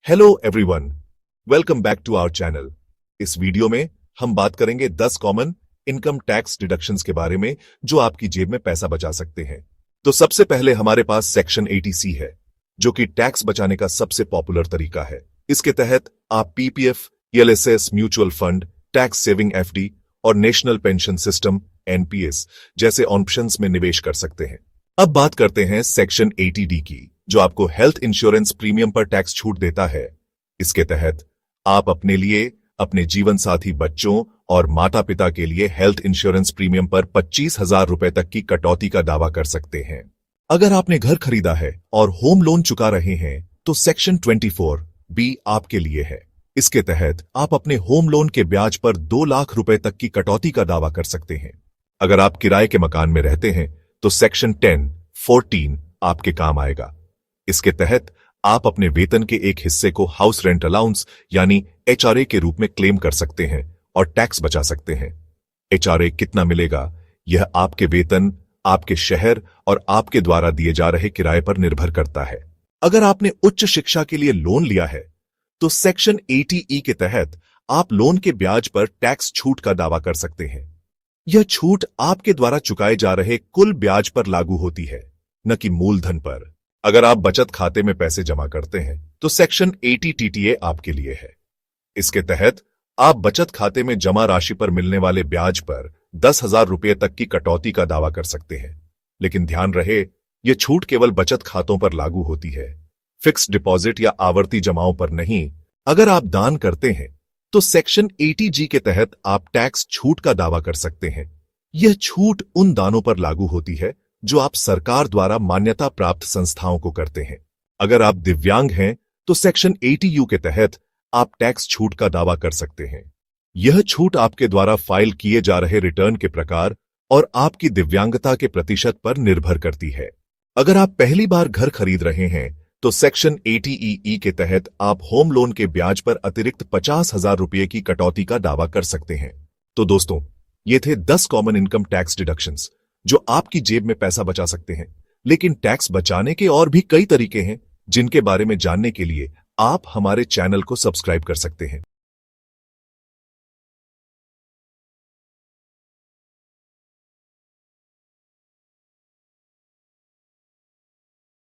Hello everyone, welcome back to our channel. इस video में हम बात करेंगे 10 कॉमन इनकम टैक्स डिडक्शंस के बारे में जो आपकी जेब में पैसा बचा सकते हैं। तो सबसे पहले हमारे पास सेक्शन 80C है, जो कि टैक्स बचाने का सबसे पॉपुलर तरीका है। इसके तहत आप PPF, LSS, mutual fund, tax saving FD और नेशनल पेंशन सिस्टम एनपीएस जैसे ऑप्शंस में निवेश कर सकते हैं। अब बात करते हैं सेक्शन 80D की, जो आपको हेल्थ इंश्योरेंस प्रीमियम पर टैक्स छूट देता है। इसके तहत आप अपने लिए, अपने जीवन साथी, बच्चों और माता पिता के लिए हेल्थ इंश्योरेंस प्रीमियम पर 25,000 रुपए तक की कटौती का दावा कर सकते हैं। अगर आपने घर खरीदा है और होम लोन चुका रहे हैं तो सेक्शन 24B आपके लिए है। इसके तहत आप अपने होम लोन के ब्याज पर 2 लाख रुपए तक की कटौती का दावा कर सकते हैं। अगर आप किराए के मकान में रहते हैं तो सेक्शन 10(14) आपके काम आएगा। इसके तहत आप अपने वेतन के एक हिस्से को हाउस रेंट अलाउंस यानी एचआरए के रूप में क्लेम कर सकते हैं और टैक्स बचा सकते हैं। एचआरए कितना मिलेगा, यह आपके वेतन, आपके शहर और आपके द्वारा दिए जा रहे किराए पर निर्भर करता है। अगर आपने उच्च शिक्षा के लिए लोन लिया है तो सेक्शन 80E के तहत आप लोन के ब्याज पर टैक्स छूट का दावा कर सकते हैं। यह छूट आपके द्वारा चुकाए जा रहे कुल ब्याज पर लागू होती है, न कि मूलधन पर। अगर आप बचत खाते में पैसे जमा करते हैं तो सेक्शन 80TTA आपके लिए है। इसके तहत आप बचत खाते में जमा राशि पर मिलने वाले ब्याज पर 10,000 रुपये तक की कटौती का दावा कर सकते हैं। लेकिन ध्यान रहे, यह छूट केवल बचत खातों पर लागू होती है, फिक्स्ड डिपॉजिट या आवर्ती जमाओं पर नहीं। अगर आप दान करते हैं तो सेक्शन 80G के तहत आप टैक्स छूट का दावा कर सकते हैं। यह छूट उन दानों पर लागू होती है जो आप सरकार द्वारा मान्यता प्राप्त संस्थाओं को करते हैं। अगर आप दिव्यांग हैं तो सेक्शन 80U के तहत आप टैक्स छूट का दावा कर सकते हैं। यह छूट आपके द्वारा फाइल किए जा रहे रिटर्न के प्रकार और आपकी दिव्यांगता के प्रतिशत पर निर्भर करती है। अगर आप पहली बार घर खरीद रहे हैं तो सेक्शन 80EE के तहत आप होम लोन के ब्याज पर अतिरिक्त 50,000 रुपये की कटौती का दावा कर सकते हैं। तो दोस्तों, ये थे 10 कॉमन इनकम टैक्स डिडक्शंस जो आपकी जेब में पैसा बचा सकते हैं। लेकिन टैक्स बचाने के और भी कई तरीके हैं जिनके बारे में जानने के लिए आप हमारे चैनल को सब्सक्राइब कर सकते हैं।